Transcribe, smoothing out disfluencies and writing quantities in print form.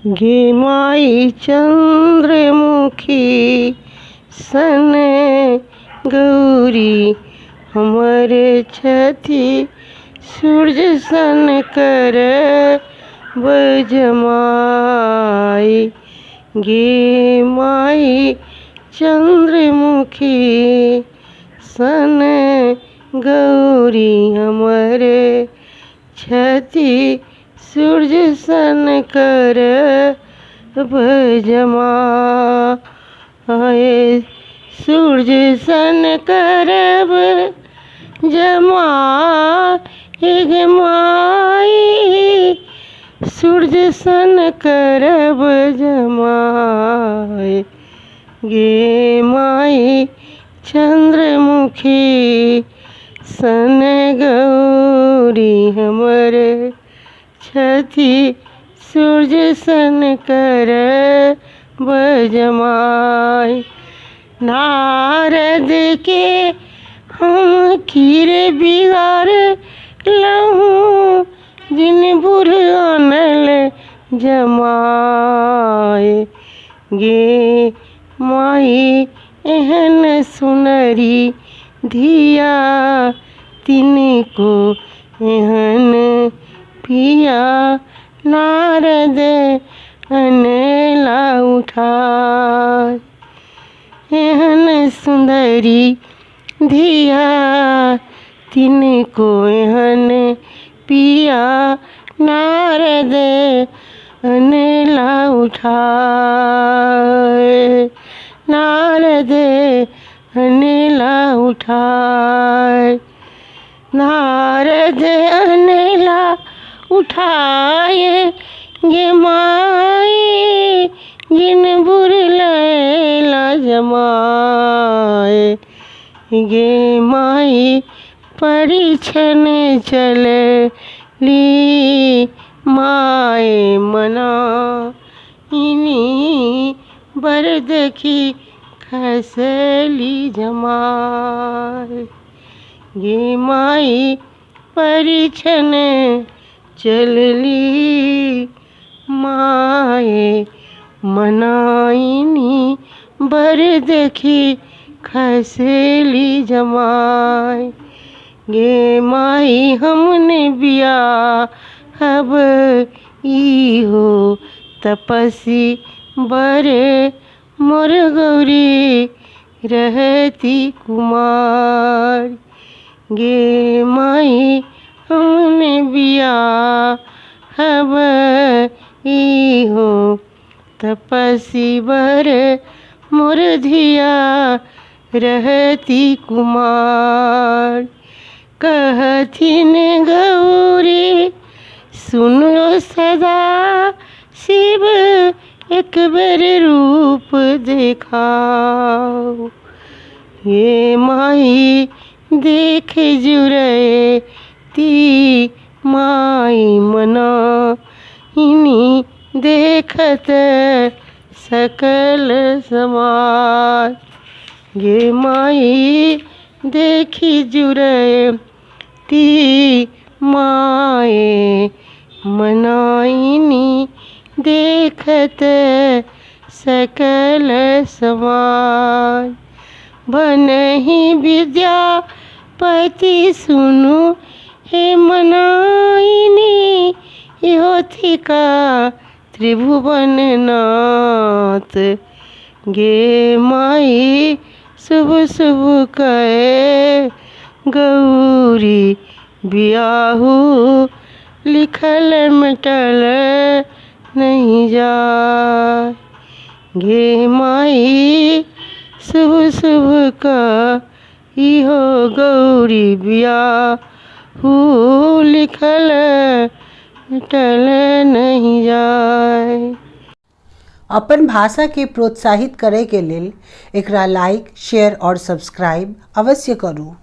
गे माई चंद्रमुखी सन गौरी हमर छथि सूर्य सन कर बजमाई। गे माई चंद्रमुखी सन गौरी हमर छथि सूर्य सन कर बजमाए। सूर्य सन करब जमाए गे माई, सूर्य सन करब जमाए। गे माई चंद्रमुखी सन गौरी हमर छथि सूर्य सन कर बजमाई। नारद के हम खीर बिगार लहूँ जिन बुढ़ अनल जमाए। गे माई एहन सुनरी धिया तिनको एहन पिया नारद अनला उठाए। एहन सुंदरी धिया तिनको एहन पिया नारद अनला उठाए। नारद अनला उठाए। नारद अनला उठाए गे माई जिन बुर लैला जमाए। गे माई परिछन चलली माए मना इनी बर देखी खसली जमाए। गे माई परिछन चलली माए मनाइनी बर देखी खसली जमाए। गे माई हमने बियाहब इहो तपसी बर मोर गौरी रहती कुमार। गे माई हमने बियाहब इहो तपसी बर मोर धिया रहती कुमार। कहथिन गौरी सुनो सदा शिव एक बेर रूप देखाओ। ये माई देख जुरे ती माई मना इनी देखत सकल समाज। गे माई देखी जुरे ती माए मनाइनी देखत सकल समाज। बनहि विद्यापति सुनु हे मनाइनी इहो थिका त्रिभुवन नाथ। गे माई शुभ शुभ कहे गौरी बियाहू लिखल मिटल नहीं जाए। गे माई शुभ शुभ का इहो गौरी बियाहू लिखल मिटल नहीं जाए। अपन भाषा के प्रोत्साहित करे के लेल एकरा लाइक, शेयर और सब्सक्राइब अवश्य करू।